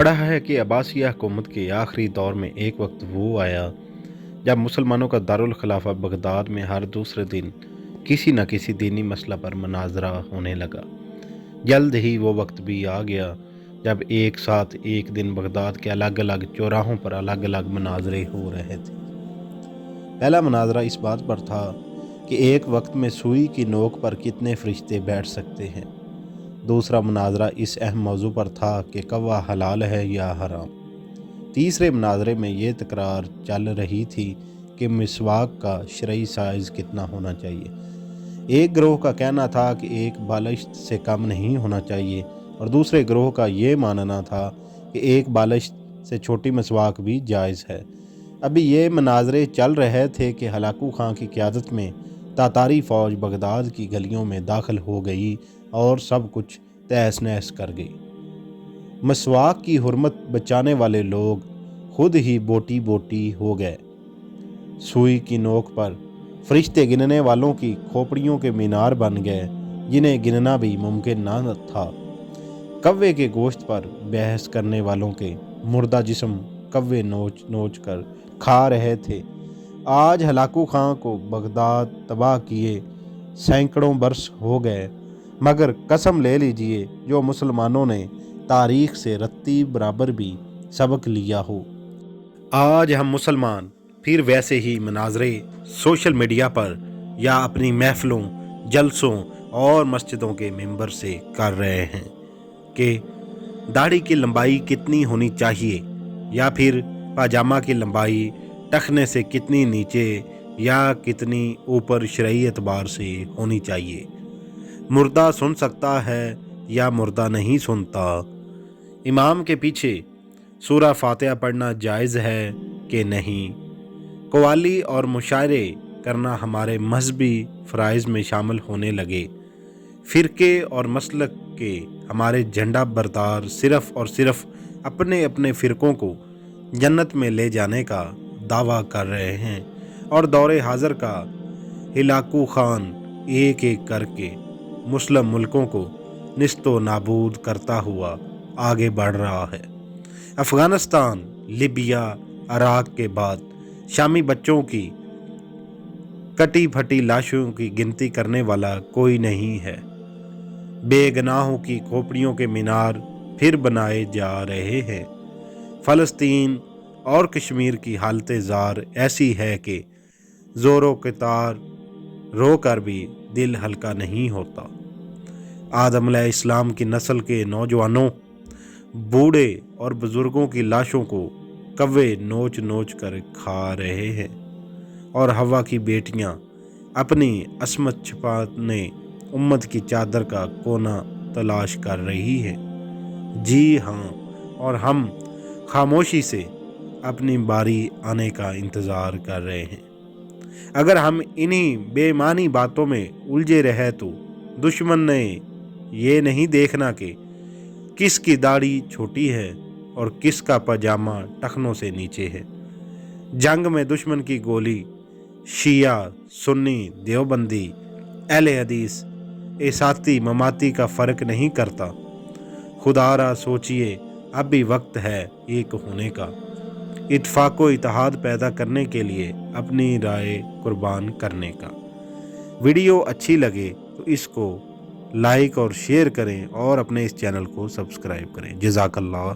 पढ़ा है कि अब्बासिया हुकूमत के आखिरी दौर में एक वक्त वो आया जब मुसलमानों का दारुल खिलाफा बगदाद में हर दूसरे दिन किसी न किसी दीनी मसला पर मनाजरा होने लगा। जल्द ही वो वक्त भी आ गया जब एक साथ एक दिन बगदाद के अलग अलग चौराहों पर अलग अलग मनाजरे हो रहे थे। पहला मनाजरा इस बात पर था कि एक वक्त में सुई की नोक पर कितने फरिश्ते बैठ सकते हैं। दूसरा मुनाजरा इस अहम मौजू पर था कि कौवा हलाल है या हराम। तीसरे मुनाजरे में ये तकरार चल रही थी कि मिसवाक का शरई साइज़ कितना होना चाहिए। एक ग्रोह का कहना था कि एक बालिश्त से कम नहीं होना चाहिए और दूसरे ग्रोह का ये मानना था कि एक बालिश्त से छोटी मिसवाक भी जायज़ है। अभी ये मनाजरे चल रहे थे कि हलाकू खां की क़यादत में तातारी फ़ौज बगदाद की गलियों में दाखिल हो गई और सब कुछ तहस नहस कर गई। मसवाक की हुर्मत बचाने वाले लोग खुद ही बोटी बोटी हो गए। सुई की नोक पर फरिश्ते गिनने वालों की खोपड़ियों के मीनार बन गए जिन्हें गिनना भी मुमकिन न था। कव्वे के गोश्त पर बहस करने वालों के मुर्दा जिस्म कव्वे नोच नोच कर खा रहे थे। आज हलाकू खां को बगदाद तबाह किए सैकड़ों बरस हो गए, मगर कसम ले लीजिए जो मुसलमानों ने तारीख से रत्ती बराबर भी सबक लिया हो। आज हम मुसलमान फिर वैसे ही मनाजरे सोशल मीडिया पर या अपनी महफिलों, जलसों और मस्जिदों के मिंबर से कर रहे हैं कि दाढ़ी की लंबाई कितनी होनी चाहिए, या फिर पाजामा की लंबाई टखने से कितनी नीचे या कितनी ऊपर शरई एतबार से होनी चाहिए। मुर्दा सुन सकता है या मुर्दा नहीं सुनता। इमाम के पीछे सूरा फातिहा पढ़ना जायज़ है कि नहीं। कव्वाली और मुशायरे करना हमारे मजहबी फ़राइज़ में शामिल होने लगे। फ़िरके और मसलक के हमारे झंडा बरदार सिर्फ़ और सिर्फ़ अपने अपने फ़िरकों को जन्नत में ले जाने का दावा कर रहे हैं और दौरे हाज़र का हिलाकू खान एक एक करके मुस्लिम मुल्कों को निस्तो नाबूद करता हुआ आगे बढ़ रहा है। अफ़गानिस्तान, लिबिया, इराक़ के बाद शामी बच्चों की कटी फटी लाशों की गिनती करने वाला कोई नहीं है। बेगनाहों की खोपड़ियों के मीनार फिर बनाए जा रहे हैं। फ़लस्तीन और कश्मीर की हालत ज़ार ऐसी है कि ज़ोरों के तार रो कर भी दिल हल्का नहीं होता। आदम अलैहिस्सलाम की नस्ल के नौजवानों, बूढ़े और बुज़ुर्गों की लाशों को कव्वे नोच नोच कर खा रहे हैं और हवा की बेटियां अपनी असमत छिपाने उम्मत की चादर का कोना तलाश कर रही है। जी हाँ, और हम खामोशी से अपनी बारी आने का इंतज़ार कर रहे हैं। अगर हम इन्हीं बेमानी बातों में उलझे रहे तो दुश्मन ने ये नहीं देखना कि किसकी दाढ़ी छोटी है और किसका पजामा टखनों से नीचे है। जंग में दुश्मन की गोली शिया, सुन्नी, देवबंदी, अहले हदीस, एसाती, ममाती का फ़र्क नहीं करता। खुदारा सोचिए, अब भी वक्त है एक होने का, इत्फाक़ व इत्तेहाद पैदा करने के लिए अपनी राय कुर्बान करने का। वीडियो अच्छी लगे तो इसको लाइक और शेयर करें और अपने इस चैनल को सब्सक्राइब करें। जज़ाकल्लाह।